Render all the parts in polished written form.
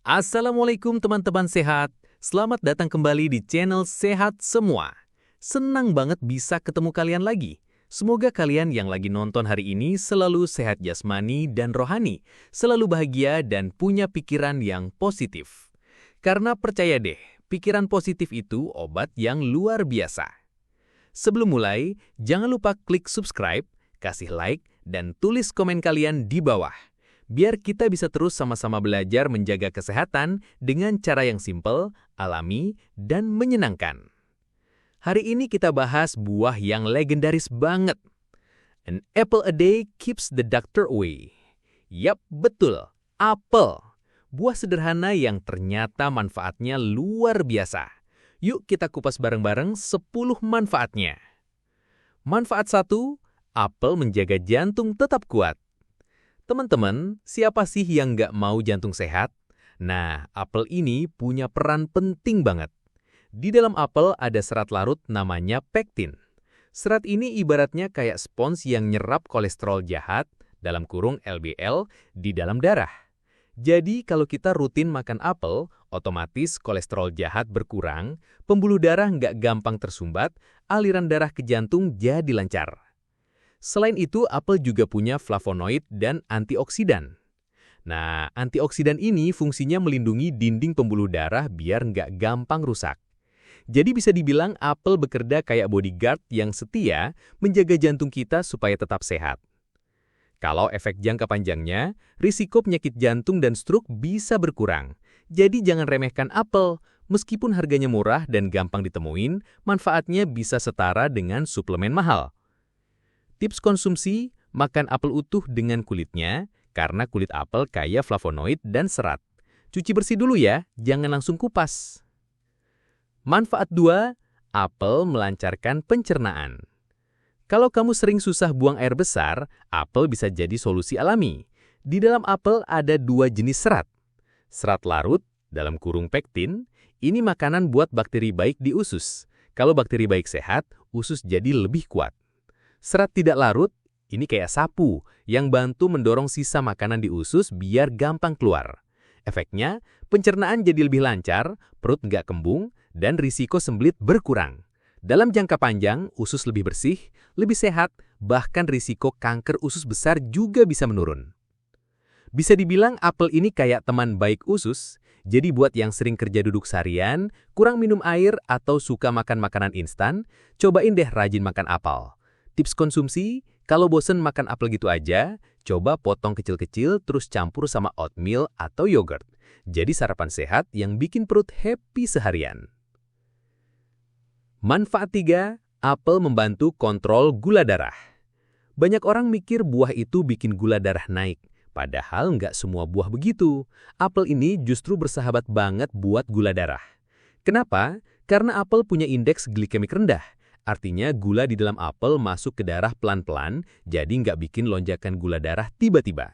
Assalamualaikum teman-teman sehat. Selamat datang kembali di channel Sehat Semua. Senang banget bisa ketemu kalian lagi. Semoga kalian yang lagi nonton hari ini selalu sehat jasmani dan rohani, selalu bahagia dan punya pikiran yang positif. Karena percaya deh, pikiran positif itu obat yang luar biasa. Sebelum mulai, jangan lupa klik subscribe, kasih like, dan tulis komen kalian di bawah. Biar kita bisa terus sama-sama belajar menjaga kesehatan dengan cara yang simpel, alami, dan menyenangkan. Hari ini kita bahas buah yang legendaris banget. An apple a day keeps the doctor away. Yap, betul, apel. Buah sederhana yang ternyata manfaatnya luar biasa. Yuk kita kupas bareng-bareng 10 manfaatnya. Manfaat 1, apel menjaga jantung tetap kuat. Teman-teman, siapa sih yang nggak mau jantung sehat? Nah, apel ini punya peran penting banget. Di dalam apel ada serat larut namanya pektin. Serat ini ibaratnya kayak spons yang nyerap kolesterol jahat, dalam kurung LDL, di dalam darah. Jadi, kalau kita rutin makan apel, otomatis kolesterol jahat berkurang, pembuluh darah nggak gampang tersumbat, aliran darah ke jantung jadi lancar. Selain itu, apel juga punya flavonoid dan antioksidan. Nah, antioksidan ini fungsinya melindungi dinding pembuluh darah biar nggak gampang rusak. Jadi bisa dibilang apel bekerja kayak bodyguard yang setia menjaga jantung kita supaya tetap sehat. Kalau efek jangka panjangnya, risiko penyakit jantung dan stroke bisa berkurang. Jadi jangan remehkan apel. Meskipun harganya murah dan gampang ditemuin, manfaatnya bisa setara dengan suplemen mahal. Tips konsumsi, makan apel utuh dengan kulitnya, karena kulit apel kaya flavonoid dan serat. Cuci bersih dulu ya, jangan langsung kupas. Manfaat 2, apel melancarkan pencernaan. Kalau kamu sering susah buang air besar, apel bisa jadi solusi alami. Di dalam apel ada 2 jenis serat. Serat larut, dalam kurung pektin, ini makanan buat bakteri baik di usus. Kalau bakteri baik sehat, usus jadi lebih kuat. Serat tidak larut, ini kayak sapu, yang bantu mendorong sisa makanan di usus biar gampang keluar. Efeknya, pencernaan jadi lebih lancar, perut nggak kembung, dan risiko sembelit berkurang. Dalam jangka panjang, usus lebih bersih, lebih sehat, bahkan risiko kanker usus besar juga bisa menurun. Bisa dibilang apel ini kayak teman baik usus, jadi buat yang sering kerja duduk seharian, kurang minum air, atau suka makan makanan instan, cobain deh rajin makan apel. Tips konsumsi, kalau bosen makan apel gitu aja, coba potong kecil-kecil terus campur sama oatmeal atau yogurt. Jadi sarapan sehat yang bikin perut happy seharian. Manfaat 3, apel membantu kontrol gula darah. Banyak orang mikir buah itu bikin gula darah naik, padahal nggak semua buah begitu. Apel ini justru bersahabat banget buat gula darah. Kenapa? Karena apel punya indeks glikemik rendah. Artinya gula di dalam apel masuk ke darah pelan-pelan, jadi nggak bikin lonjakan gula darah tiba-tiba.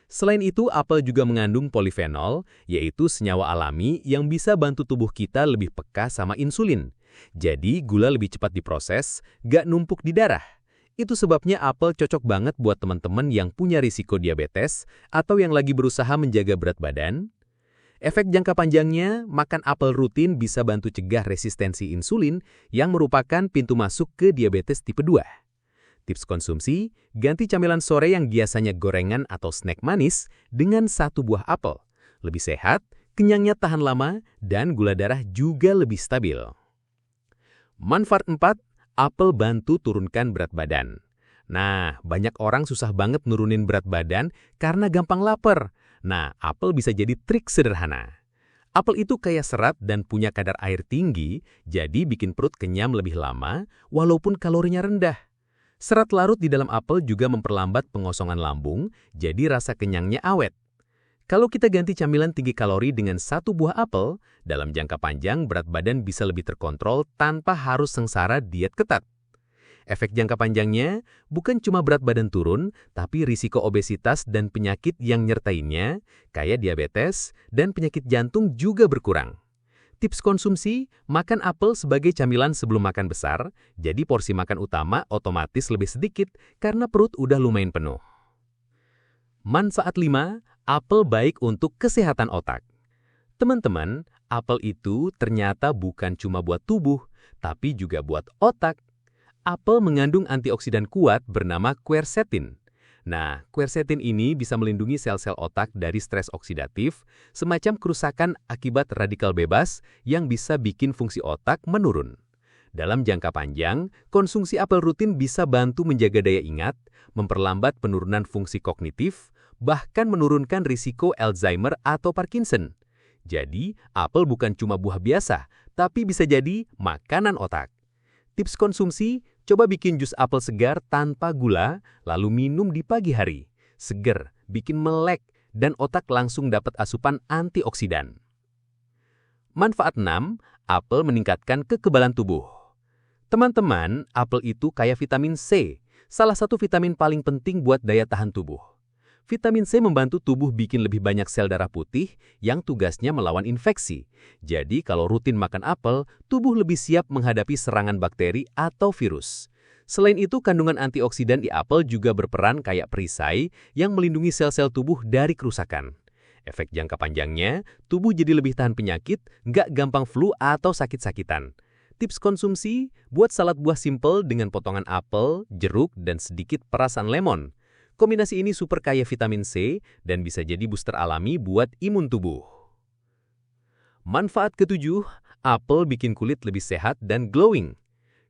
Selain itu, apel juga mengandung polifenol, yaitu senyawa alami yang bisa bantu tubuh kita lebih peka sama insulin. Jadi gula lebih cepat diproses, nggak numpuk di darah. Itu sebabnya apel cocok banget buat teman-teman yang punya risiko diabetes atau yang lagi berusaha menjaga berat badan. Efek jangka panjangnya, makan apel rutin bisa bantu cegah resistensi insulin yang merupakan pintu masuk ke diabetes tipe 2. Tips konsumsi, ganti camilan sore yang biasanya gorengan atau snack manis dengan 1 buah apel. Lebih sehat, kenyangnya tahan lama, dan gula darah juga lebih stabil. Manfaat 4, apel bantu turunkan berat badan. Nah, banyak orang susah banget nurunin berat badan karena gampang lapar. Nah, apel bisa jadi trik sederhana. Apel itu kaya serat dan punya kadar air tinggi, jadi bikin perut kenyam lebih lama, walaupun kalorinya rendah. Serat larut di dalam apel juga memperlambat pengosongan lambung, jadi rasa kenyangnya awet. Kalau kita ganti camilan tinggi kalori dengan 1 buah apel, dalam jangka panjang berat badan bisa lebih terkontrol tanpa harus sengsara diet ketat. Efek jangka panjangnya bukan cuma berat badan turun, tapi risiko obesitas dan penyakit yang nyertainnya, kayak diabetes dan penyakit jantung juga berkurang. Tips konsumsi, makan apel sebagai camilan sebelum makan besar, jadi porsi makan utama otomatis lebih sedikit karena perut udah lumayan penuh. Manfaat 5, apel baik untuk kesehatan otak. Teman-teman, apel itu ternyata bukan cuma buat tubuh, tapi juga buat otak. Apel mengandung antioksidan kuat bernama quercetin. Nah, quercetin ini bisa melindungi sel-sel otak dari stres oksidatif, semacam kerusakan akibat radikal bebas yang bisa bikin fungsi otak menurun. Dalam jangka panjang, konsumsi apel rutin bisa bantu menjaga daya ingat, memperlambat penurunan fungsi kognitif, bahkan menurunkan risiko Alzheimer atau Parkinson. Jadi, apel bukan cuma buah biasa, tapi bisa jadi makanan otak. Tips konsumsi, coba bikin jus apel segar tanpa gula, lalu minum di pagi hari. Seger, bikin melek, dan otak langsung dapat asupan antioksidan. Manfaat 6, apel meningkatkan kekebalan tubuh. Teman-teman, apel itu kaya vitamin C, salah satu vitamin paling penting buat daya tahan tubuh. Vitamin C membantu tubuh bikin lebih banyak sel darah putih yang tugasnya melawan infeksi. Jadi kalau rutin makan apel, tubuh lebih siap menghadapi serangan bakteri atau virus. Selain itu, kandungan antioksidan di apel juga berperan kayak perisai yang melindungi sel-sel tubuh dari kerusakan. Efek jangka panjangnya, tubuh jadi lebih tahan penyakit, nggak gampang flu atau sakit-sakitan. Tips konsumsi, buat salad buah simple dengan potongan apel, jeruk, dan sedikit perasan lemon. Kombinasi ini super kaya vitamin C dan bisa jadi booster alami buat imun tubuh. Manfaat ketujuh, apel bikin kulit lebih sehat dan glowing.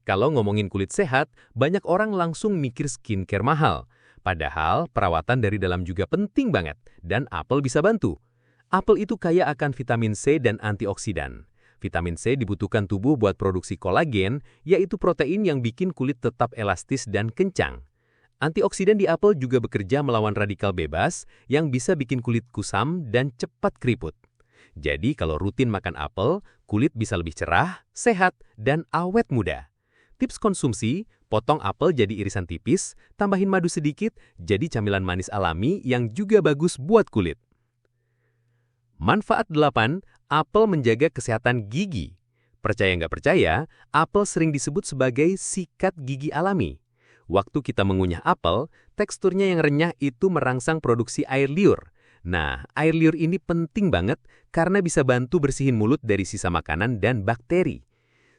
Kalau ngomongin kulit sehat, banyak orang langsung mikir skincare mahal. Padahal perawatan dari dalam juga penting banget dan apel bisa bantu. Apel itu kaya akan vitamin C dan antioksidan. Vitamin C dibutuhkan tubuh buat produksi kolagen, yaitu protein yang bikin kulit tetap elastis dan kencang. Antioksidan di apel juga bekerja melawan radikal bebas yang bisa bikin kulit kusam dan cepat keriput. Jadi kalau rutin makan apel, kulit bisa lebih cerah, sehat, dan awet muda. Tips konsumsi, potong apel jadi irisan tipis, tambahin madu sedikit, jadi camilan manis alami yang juga bagus buat kulit. Manfaat 8, apel menjaga kesehatan gigi. Percaya nggak percaya, apel sering disebut sebagai sikat gigi alami. Waktu kita mengunyah apel, teksturnya yang renyah itu merangsang produksi air liur. Nah, air liur ini penting banget karena bisa bantu bersihin mulut dari sisa makanan dan bakteri.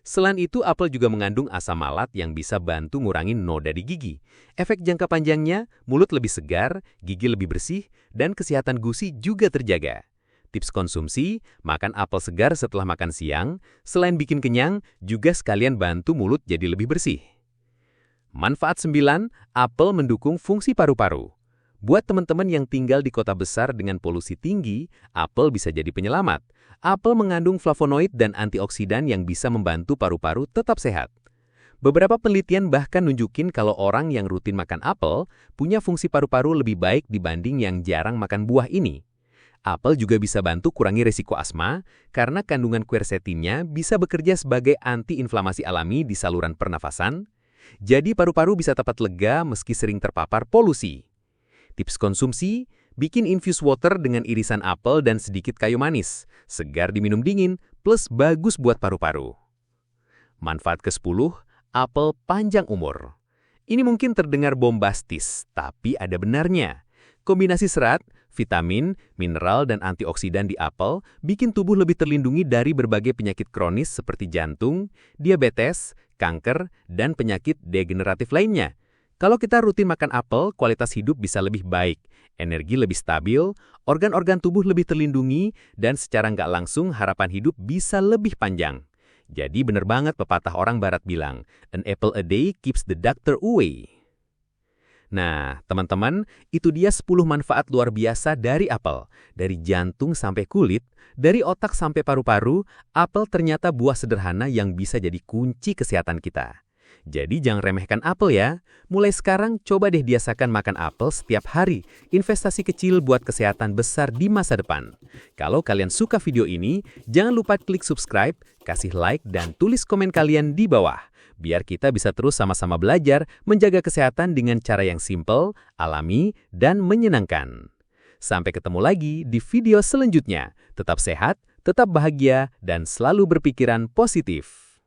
Selain itu, apel juga mengandung asam malat yang bisa bantu ngurangin noda di gigi. Efek jangka panjangnya, mulut lebih segar, gigi lebih bersih, dan kesehatan gusi juga terjaga. Tips konsumsi, makan apel segar setelah makan siang, selain bikin kenyang, juga sekalian bantu mulut jadi lebih bersih. Manfaat 9, apel mendukung fungsi paru-paru. Buat teman-teman yang tinggal di kota besar dengan polusi tinggi, apel bisa jadi penyelamat. Apel mengandung flavonoid dan antioksidan yang bisa membantu paru-paru tetap sehat. Beberapa penelitian bahkan nunjukin kalau orang yang rutin makan apel punya fungsi paru-paru lebih baik dibanding yang jarang makan buah ini. Apel juga bisa bantu kurangi risiko asma karena kandungan quercetinnya bisa bekerja sebagai antiinflamasi alami di saluran pernafasan. Jadi paru-paru bisa tepat lega meski sering terpapar polusi. Tips konsumsi, bikin infused water dengan irisan apel dan sedikit kayu manis. Segar diminum dingin, plus bagus buat paru-paru. Manfaat ke-10, apel panjang umur. Ini mungkin terdengar bombastis, tapi ada benarnya. Kombinasi serat, vitamin, mineral, dan antioksidan di apel bikin tubuh lebih terlindungi dari berbagai penyakit kronis seperti jantung, diabetes, kanker, dan penyakit degeneratif lainnya. Kalau kita rutin makan apel, kualitas hidup bisa lebih baik, energi lebih stabil, organ-organ tubuh lebih terlindungi, dan secara nggak langsung harapan hidup bisa lebih panjang. Jadi bener banget pepatah orang barat bilang, an apple a day keeps the doctor away. Nah, teman-teman, itu dia 10 manfaat luar biasa dari apel. Dari jantung sampai kulit, dari otak sampai paru-paru, apel ternyata buah sederhana yang bisa jadi kunci kesehatan kita. Jadi jangan remehkan apel ya. Mulai sekarang coba deh biasakan makan apel setiap hari. Investasi kecil buat kesehatan besar di masa depan. Kalau kalian suka video ini, jangan lupa klik subscribe, kasih like, dan tulis komen kalian di bawah. Biar kita bisa terus sama-sama belajar menjaga kesehatan dengan cara yang simple, alami, dan menyenangkan. Sampai ketemu lagi di video selanjutnya. Tetap sehat, tetap bahagia, dan selalu berpikiran positif.